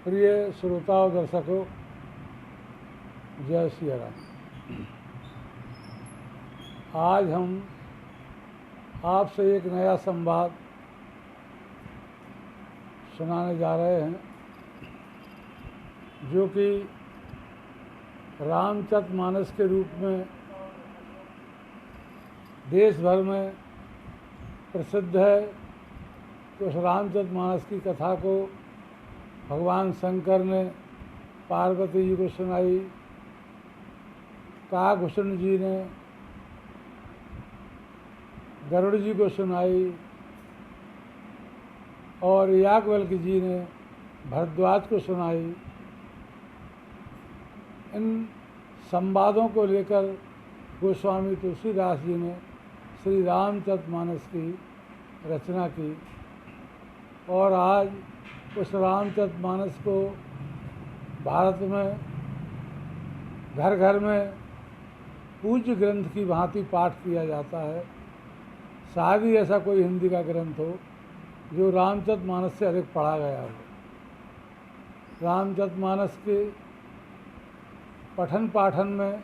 प्रिय श्रोता और दर्शकों, जय श्री राम। आज हम आपसे एक नया संवाद सुनाने जा रहे हैं, जो कि रामचरितमानस के रूप में देश भर में प्रसिद्ध है। तो उस रामचरितमानस की कथा को भगवान शंकर ने पार्वती जी को सुनाई, काकभूषण जी ने गरुड़ जी को सुनाई और याज्ञवल्क्य जी ने भरद्वाज को सुनाई। इन संवादों को लेकर गोस्वामी तुलसीदास जी ने श्री रामचरितमानस की रचना की और आज उस रामचरितमानस को भारत में घर घर में पूज्य ग्रंथ की भांति पाठ किया जाता है। शायद ही ऐसा कोई हिंदी का ग्रंथ हो जो रामचरितमानस से अधिक पढ़ा गया हो। रामचरितमानस के पठन पाठन में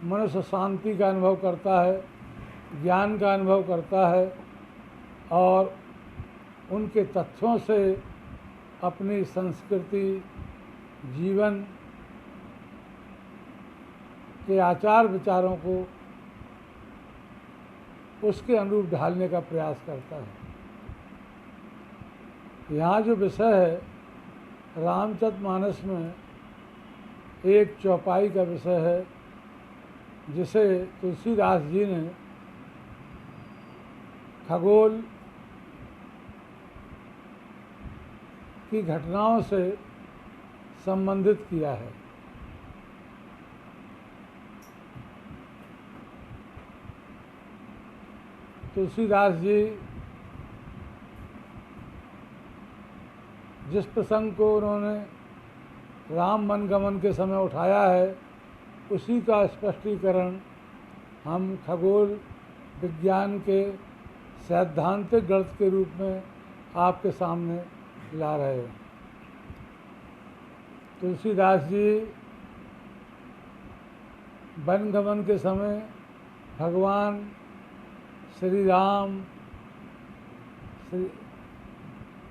मनुष्य शांति का अनुभव करता है, ज्ञान का अनुभव करता है और उनके तथ्यों से अपनी संस्कृति, जीवन के आचार विचारों को उसके अनुरूप ढालने का प्रयास करता है। यहाँ जो विषय है रामचरितमानस में एक चौपाई का विषय है, जिसे तुलसीदास जी ने खगोल की घटनाओं से संबंधित किया है। तुलसीदास जी जिस प्रसंग को उन्होंने राम वनगमन के समय उठाया है, उसी का स्पष्टीकरण हम खगोल विज्ञान के सैद्धांतिक गणित के रूप में आपके सामने ला रहे हैं। तुलसीदास जी वनगमन के समय भगवान श्री राम,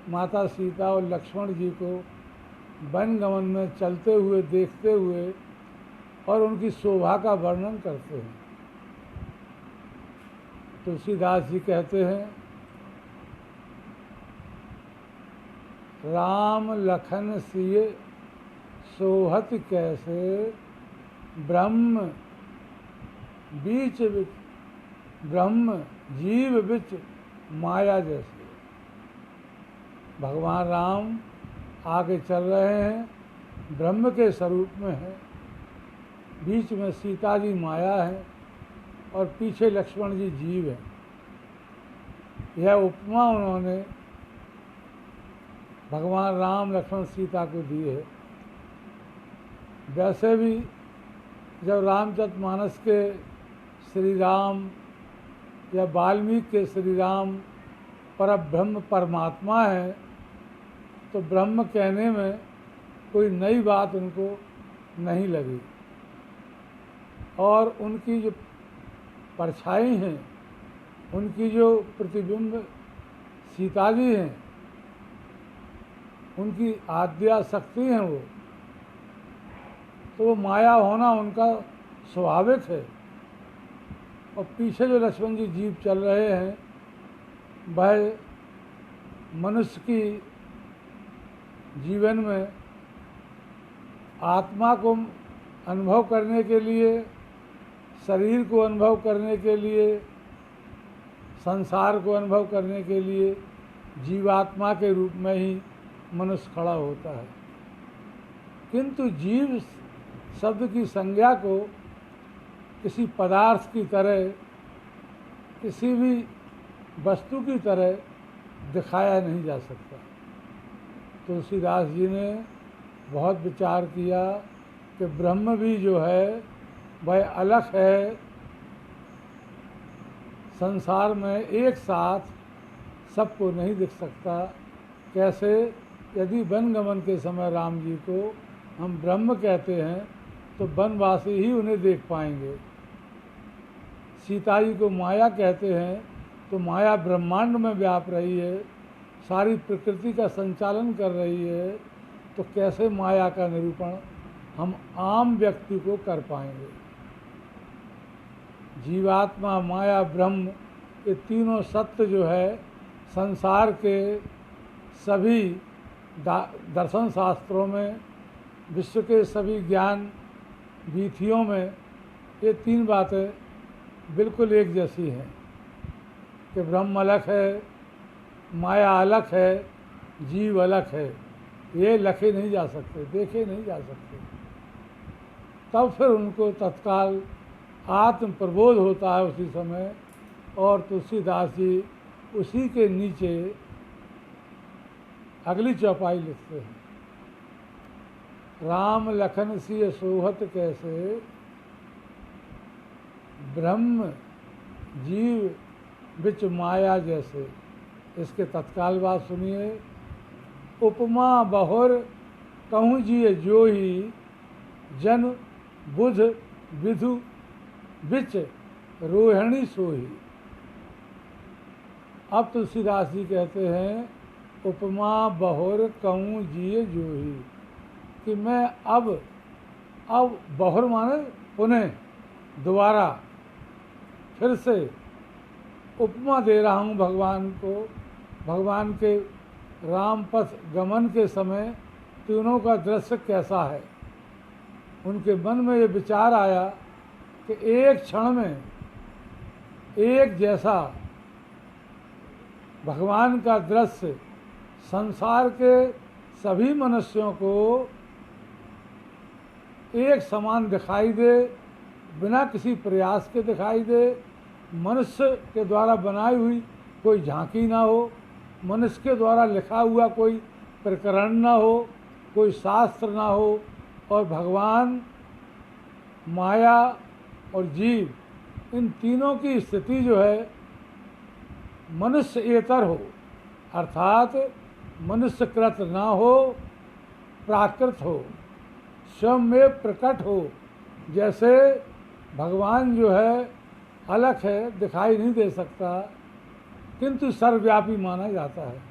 माता सीता और लक्ष्मण जी को वनगमन में चलते हुए देखते हुए और उनकी शोभा का वर्णन करते हैं। तुलसीदास जी कहते हैं, राम लखन सिय सोहत कैसे, ब्रह्म बीच बिच ब्रह्म जीव बिच माया जैसे। भगवान राम आगे चल रहे हैं, ब्रह्म के स्वरूप में है, बीच में सीता जी माया है और पीछे लक्ष्मण जी जीव हैं। यह उपमा उन्होंने भगवान राम लक्ष्मण सीता को दी है। वैसे भी जब रामचरितमानस के श्री राम या वाल्मीकि के श्री राम परब्रह्म परमात्मा है, तो ब्रह्म कहने में कोई नई बात उनको नहीं लगी और उनकी जो परछाई हैं, उनकी जो प्रतिबिंब सीता जी हैं, उनकी आद्या शक्ति हैं वो, तो वो माया होना उनका स्वाभाविक है। और पीछे जो लक्ष्मण जी जीव चल रहे हैं, वह मनुष्य की जीवन में आत्मा को अनुभव करने के लिए, शरीर को अनुभव करने के लिए, संसार को अनुभव करने के लिए जीवात्मा के रूप में ही मनुष्य खड़ा होता है। किंतु जीव शब्द की संज्ञा को किसी पदार्थ की तरह, किसी भी वस्तु की तरह दिखाया नहीं जा सकता। तुलसीदास जी ने बहुत विचार किया कि ब्रह्म भी जो है वह अलग है, संसार में एक साथ सबको नहीं दिख सकता। कैसे यदि वन गमन के समय राम जी को हम ब्रह्म कहते हैं तो वनवासी ही उन्हें देख पाएंगे। सीता जी को माया कहते हैं तो माया ब्रह्मांड में व्याप रही है, सारी प्रकृति का संचालन कर रही है, तो कैसे माया का निरूपण हम आम व्यक्ति को कर पाएंगे। जीवात्मा, माया, ब्रह्म, ये तीनों सत्य जो है संसार के सभी दर्शन शास्त्रों में, विश्व के सभी ज्ञान वीथियों में ये तीन बातें बिल्कुल एक जैसी हैं कि ब्रह्म अलग है, माया अलग है, जीव अलग है। ये लखे नहीं जा सकते, देखे नहीं जा सकते। तब फिर उनको तत्काल आत्म प्रबोध होता है उसी समय, और तुलसीदास जी उसी के नीचे अगली चौपाई लिखते हैं। राम लखन सिय सोहत कैसे, ब्रह्म जीव बिच माया जैसे। इसके तत्काल बात सुनिए। उपमा बहुर कहूँ जिय जोही, जन बुध विधु बिच रोहिणी सोही। अब तुलसीदास जी कहते हैं उपमा बहुर कहूँ जिय जोही, कि मैं अब बहुर माने पुनः, दोबारा, फिर से उपमा दे रहा हूँ भगवान को। भगवान के राम पथ गमन के समय तीनों का दृश्य कैसा है। उनके मन में ये विचार आया कि एक क्षण में एक जैसा भगवान का दृश्य संसार के सभी मनुष्यों को एक समान दिखाई दे, बिना किसी प्रयास के दिखाई दे। मनुष्य के द्वारा बनाई हुई कोई झांकी ना हो, मनुष्य के द्वारा लिखा हुआ कोई प्रकरण ना हो, कोई शास्त्र ना हो, और भगवान, माया और जीव, इन तीनों की स्थिति जो है मनुष्येतर हो, अर्थात मनुष्यकृत ना हो, प्राकृत हो, स्वयं में प्रकट हो। जैसे भगवान जो है अलग है, दिखाई नहीं दे सकता, किंतु सर्वव्यापी माना जाता है।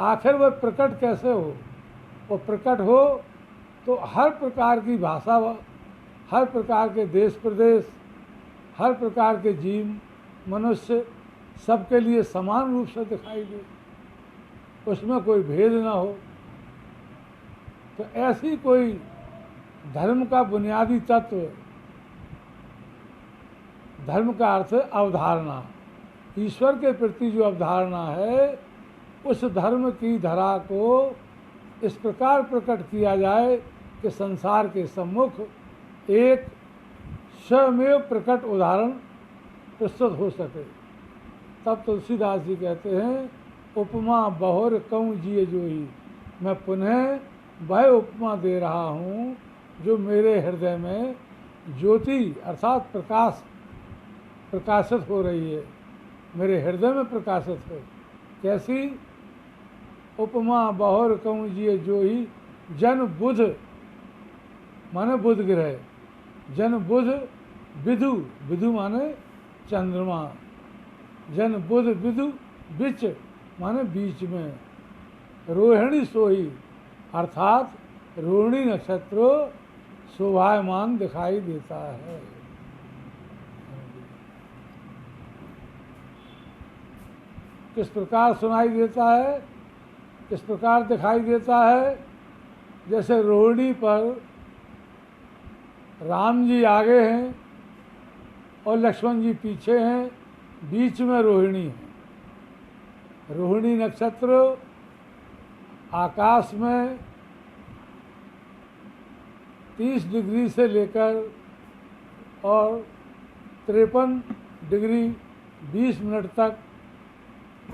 आखिर वह प्रकट कैसे हो? वो प्रकट हो तो हर प्रकार की भाषा, हर प्रकार के देश प्रदेश, हर प्रकार के जीव मनुष्य सबके लिए समान रूप से दिखाई दे, उसमें कोई भेद ना हो। तो ऐसी कोई धर्म का बुनियादी तत्व, धर्म का अर्थ अवधारणा, ईश्वर के प्रति जो अवधारणा है, उस धर्म की धरा को इस प्रकार प्रकट किया जाए कि संसार के सम्मुख एक स्वयमेव प्रकट उदाहरण प्रस्तुत हो सके। तब तुलसीदास जी कहते हैं उपमा बहुर कहूँ जिय जोही, मैं पुनः वह उपमा दे रहा हूँ जो मेरे हृदय में ज्योति अर्थात प्रकाशित हो रही है, मेरे हृदय में प्रकाशित है। कैसी? उपमा बहुर कहूँ जिय जोही, जन बुध माने बुध ग्रह, जन बुध विधु, विधु माने चंद्रमा, जन बुध विधु बिच माने बीच में, रोहिणी सोही अर्थात रोहिणी नक्षत्र शोभायमान दिखाई देता है। किस प्रकार सुनाई देता है, किस प्रकार दिखाई देता है? जैसे रोहिणी पर राम जी आगे हैं और लक्ष्मण जी पीछे हैं, बीच में रोहिणी है। रोहिणी नक्षत्र आकाश में 30 डिग्री से लेकर और 53 डिग्री 20 मिनट तक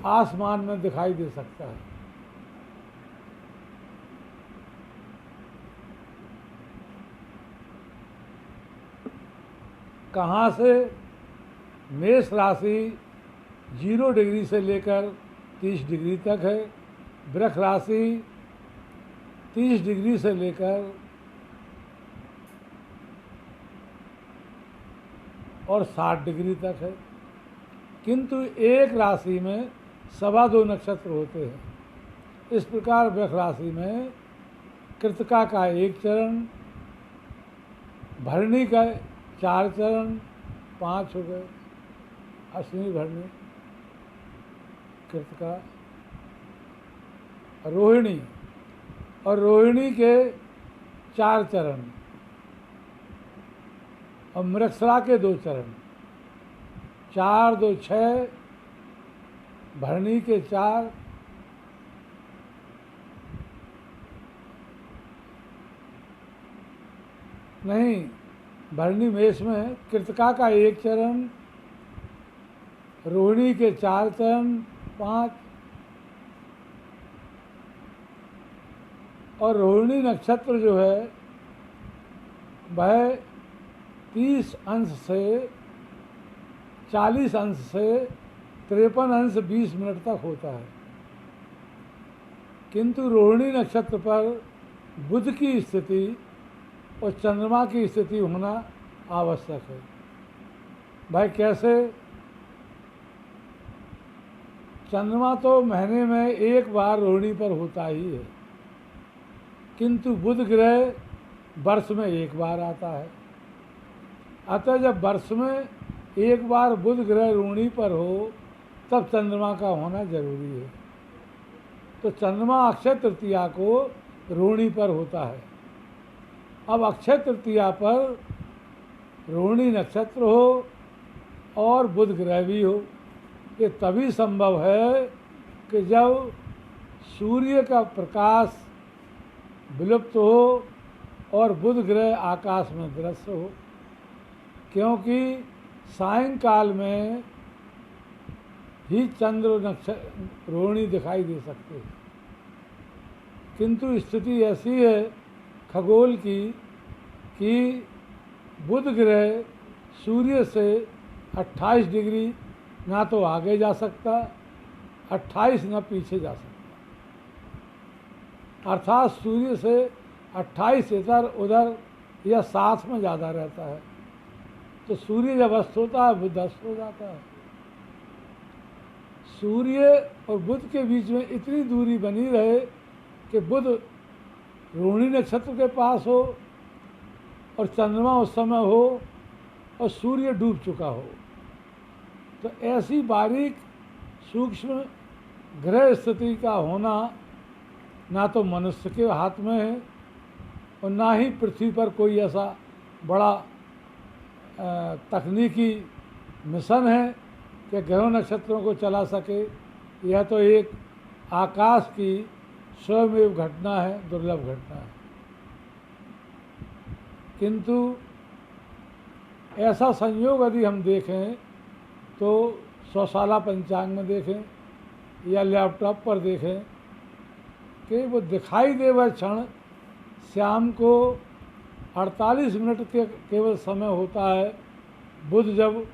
आसमान में दिखाई दे सकता है। कहाँ से? मेष राशि 0 डिग्री से लेकर 30 डिग्री तक है, वृष राशि 30 डिग्री से लेकर और 60 डिग्री तक है, किंतु एक राशि में 2.25 नक्षत्र होते हैं। इस प्रकार वृष राशि में कृतिका का 1 चरण, भरणी का 4 चरण, 5 हो गए, अश्विनी भरणी कृतिका, रोहिणी और रोहिणी के 4 चरण और मृगशिरा के 2 चरण, 4 2 6, भरणी के 4, नहीं भरणी मेष में है, कृतिका का 1 चरण, रोहिणी के 4 चरण, 5, और रोहिणी नक्षत्र जो है वह 30 अंश से 40 अंश से 53 अंश 20 मिनट तक होता है, किंतु रोहिणी नक्षत्र पर बुध की स्थिति और चंद्रमा की स्थिति होना आवश्यक है। भाई कैसे? चंद्रमा तो महीने में 1 बार रोहिणी पर होता ही है, किंतु बुध ग्रह वर्ष में 1 बार आता है। अतः जब वर्ष में 1 बार बुध ग्रह रोहिणी पर हो तब चंद्रमा का होना जरूरी है। तो चंद्रमा अक्षय तृतीया को रोहिणी पर होता है। अब अक्षय तृतीया पर रोहिणी नक्षत्र हो और बुध ग्रह भी हो, ये तभी संभव है कि जब सूर्य का प्रकाश विलुप्त हो और बुध ग्रह आकाश में दृश्य हो, क्योंकि सायंकाल में ही चंद्र नक्षत्र रोहिणी दिखाई दे सकते हैं। किंतु स्थिति ऐसी है खगोल की कि बुध ग्रह सूर्य से 28 डिग्री ना तो आगे जा सकता, 28 ना पीछे जा सकता, अर्थात सूर्य से 28 इधर उधर या साथ में ज़्यादा रहता है। तो सूर्य जब अस्त होता है बुध अस्त हो जाता है। सूर्य और बुध के बीच में इतनी दूरी बनी रहे कि बुध रोहिणी नक्षत्र के पास हो और चंद्रमा उस समय हो और सूर्य डूब चुका हो। तो ऐसी बारीक सूक्ष्म ग्रह स्थिति का होना ना तो मनुष्य के हाथ में है और ना ही पृथ्वी पर कोई ऐसा बड़ा तकनीकी मिशन है कि ग्रह नक्षत्रों को चला सके। यह तो एक आकाश की स्वयं घटना है, दुर्लभ घटना है। किंतु ऐसा संयोग यदि हम देखें तो स्वशाला पंचांग में देखें या लैपटॉप पर देखें कि वो दिखाई दे वह क्षण शाम को 48 मिनट के केवल समय होता है। बुध जब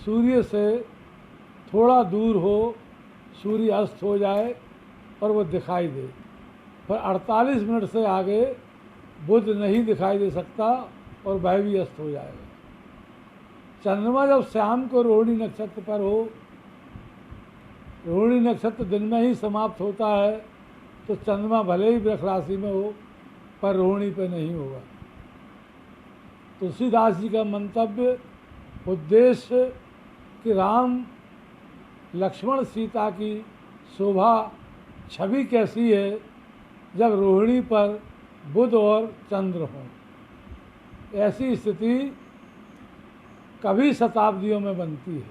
सूर्य से थोड़ा दूर हो, सूर्य अस्त हो जाए और वो दिखाई दे, पर 48 मिनट से आगे बुध नहीं दिखाई दे सकता और वह भी अस्त हो जाएगा। चंद्रमा जब शाम को रोहिणी नक्षत्र पर हो, रोहिणी नक्षत्र दिन में ही समाप्त होता है, तो चंद्रमा भले ही वृष राशि में हो पर रोहिणी पे नहीं होगा। तुलसीदास जी का मंतव्य उद्देश्य कि राम लक्ष्मण सीता की शोभा छवि कैसी है जब रोहिणी पर बुध और चंद्र हों। ऐसी स्थिति कभी शताब्दियों में बनती है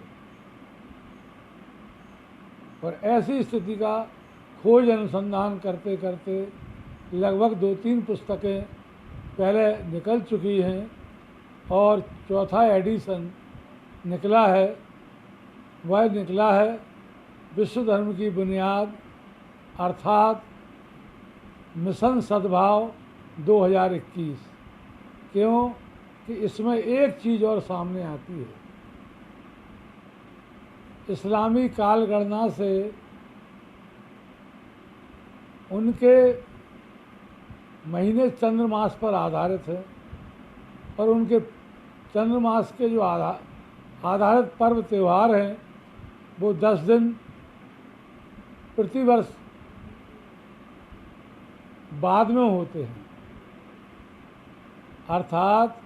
और ऐसी स्थिति का खोज अनुसंधान करते करते लगभग 2-3 पुस्तकें पहले निकल चुकी हैं और चौथा एडिशन निकला है। वह निकला है विश्व धर्म की बुनियाद अर्थात मिशन सद्भाव 2021। क्यों कि इसमें एक चीज़ और सामने आती है। इस्लामी काल गणना से उनके महीने चंद्रमास पर आधारित है और उनके चंद्रमास के जो आधारित पर्व त्यौहार हैं वो 10 दिन प्रतिवर्ष बाद में होते हैं। अर्थात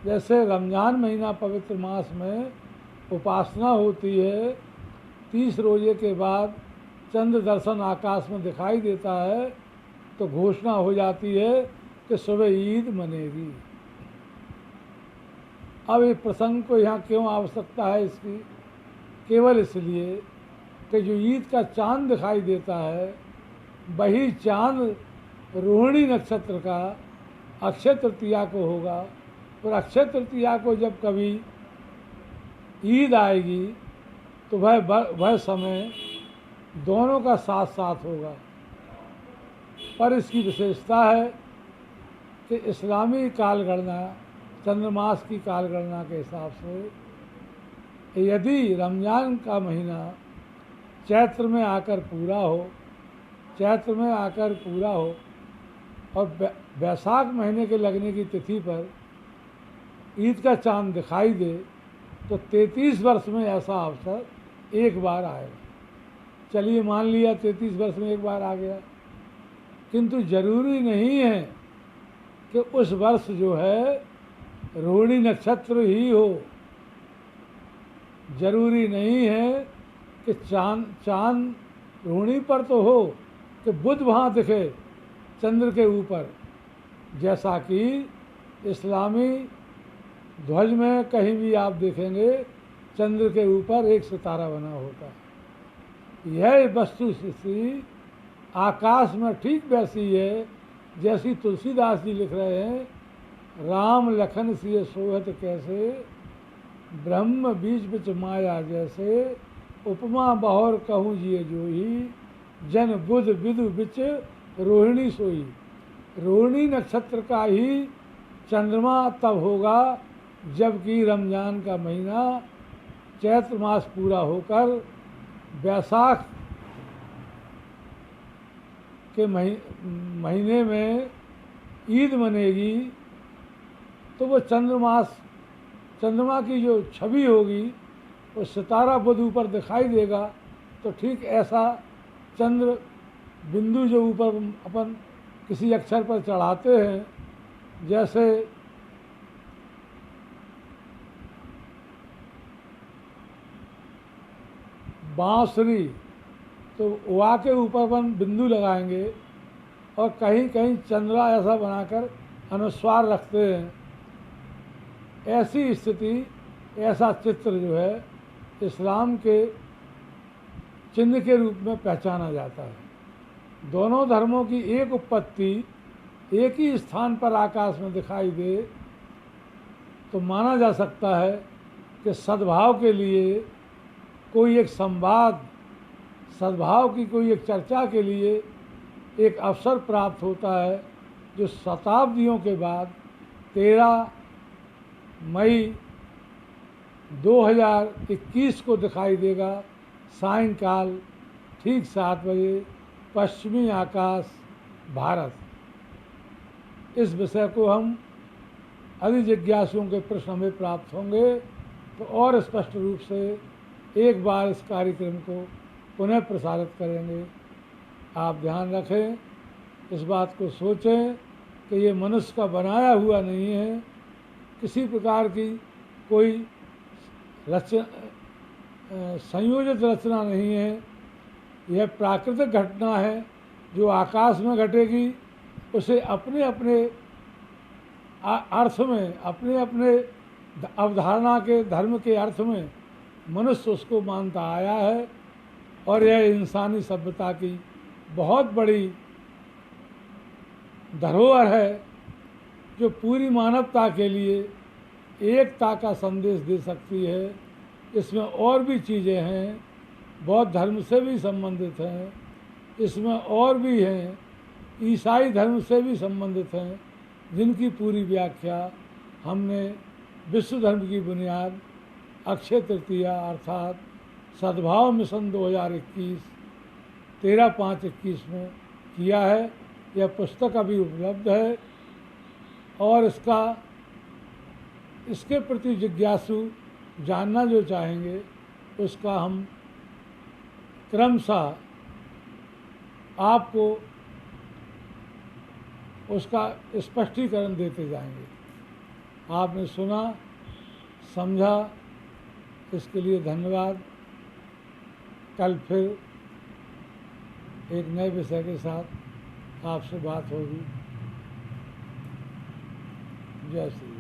जैसे रमज़ान महीना पवित्र मास में उपासना होती है, 30 रोजे के बाद चंद्र दर्शन आकाश में दिखाई देता है तो घोषणा हो जाती है कि सुबह ईद मनेगी। अब इस प्रसंग को यहाँ क्यों आवश्यकता है इसकी? केवल इसलिए कि जो ईद का चांद दिखाई देता है वही चांद रोहिणी नक्षत्र का अक्षय तृतीया को होगा, और अक्षय तृतीया को जब कभी ईद आएगी तो वह समय दोनों का साथ साथ होगा। पर इसकी विशेषता है कि इस्लामी कालगणना चंद्रमास की कालगणना के हिसाब से यदि रमज़ान का महीना चैत्र में आकर पूरा हो और बैसाख महीने के लगने की तिथि पर ईद का चांद दिखाई दे तो 33 वर्ष में ऐसा अवसर एक बार आएगा। चलिए मान लिया 33 वर्ष में एक बार आ गया, किंतु जरूरी नहीं है कि उस वर्ष जो है रोहिणी नक्षत्र ही हो। जरूरी नहीं है कि चांद रोहिणी पर तो हो कि बुध वहाँ दिखे चंद्र के ऊपर, जैसा कि इस्लामी ध्वज में कहीं भी आप देखेंगे चंद्र के ऊपर एक सितारा बना होता है। यह वस्तु स्थिति आकाश में ठीक वैसी है जैसी तुलसीदास जी लिख रहे हैं, राम लखन सिय सोहत कैसे, ब्रह्म बीच बिच माया जैसे, उपमा बहुर कहूँ जिय जोही, जन बुध विदु बिच रोहिणी सोई। रोहिणी नक्षत्र का ही चंद्रमा तब होगा जबकि रमज़ान का महीना चैत्र मास पूरा होकर बैसाख के महीने में ईद मनेगी तो वो चंद्रमा की जो छवि होगी वो सितारा बुध ऊपर दिखाई देगा। तो ठीक ऐसा चंद्र बिंदु जो ऊपर अपन किसी अक्षर पर चढ़ाते हैं, जैसे बांसुरी, तो वा के ऊपर अपन बिंदु लगाएंगे और कहीं कहीं चंद्रा ऐसा बनाकर अनुस्वार रखते हैं। ऐसी स्थिति, ऐसा चित्र जो है इस्लाम के चिन्ह के रूप में पहचाना जाता है। दोनों धर्मों की एक उत्पत्ति एक ही स्थान पर आकाश में दिखाई दे तो माना जा सकता है कि सद्भाव के लिए कोई एक संवाद, सद्भाव की कोई एक चर्चा के लिए एक अवसर प्राप्त होता है, जो शताब्दियों के बाद 13 मई 2021 को दिखाई देगा सायंकाल ठीक 7 बजे, पश्चिमी आकाश, भारत। इस विषय को हम अधिक जिज्ञासुओं के प्रश्न हमें प्राप्त होंगे तो और स्पष्ट रूप से एक बार इस कार्यक्रम को पुनः प्रसारित करेंगे। आप ध्यान रखें, इस बात को सोचें कि ये मनुष्य का बनाया हुआ नहीं है, किसी प्रकार की कोई संयोजित रचना नहीं है। यह प्राकृतिक घटना है जो आकाश में घटेगी, उसे अपने अपने अर्थ में, अपने अपने अवधारणा के, धर्म के अर्थ में मनुष्य उसको मानता आया है। और यह इंसानी सभ्यता की बहुत बड़ी धरोहर है जो पूरी मानवता के लिए एकता का संदेश दे सकती है। इसमें और भी चीज़ें हैं, बौद्ध धर्म से भी संबंधित हैं, इसमें और भी हैं, ईसाई धर्म से भी संबंधित हैं, जिनकी पूरी व्याख्या हमने विश्व धर्म की बुनियाद अक्षय तृतीया अर्थात सद्भाव मिशन 2021 13/5/21 में किया है। यह पुस्तक अभी उपलब्ध है और इसके प्रति जिज्ञासु जानना जो चाहेंगे उसका हम क्रमशः आपको उसका स्पष्टीकरण देते जाएंगे। आपने सुना, समझा, इसके लिए धन्यवाद। कल फिर एक नए विषय के साथ आपसे बात होगी। जय श्री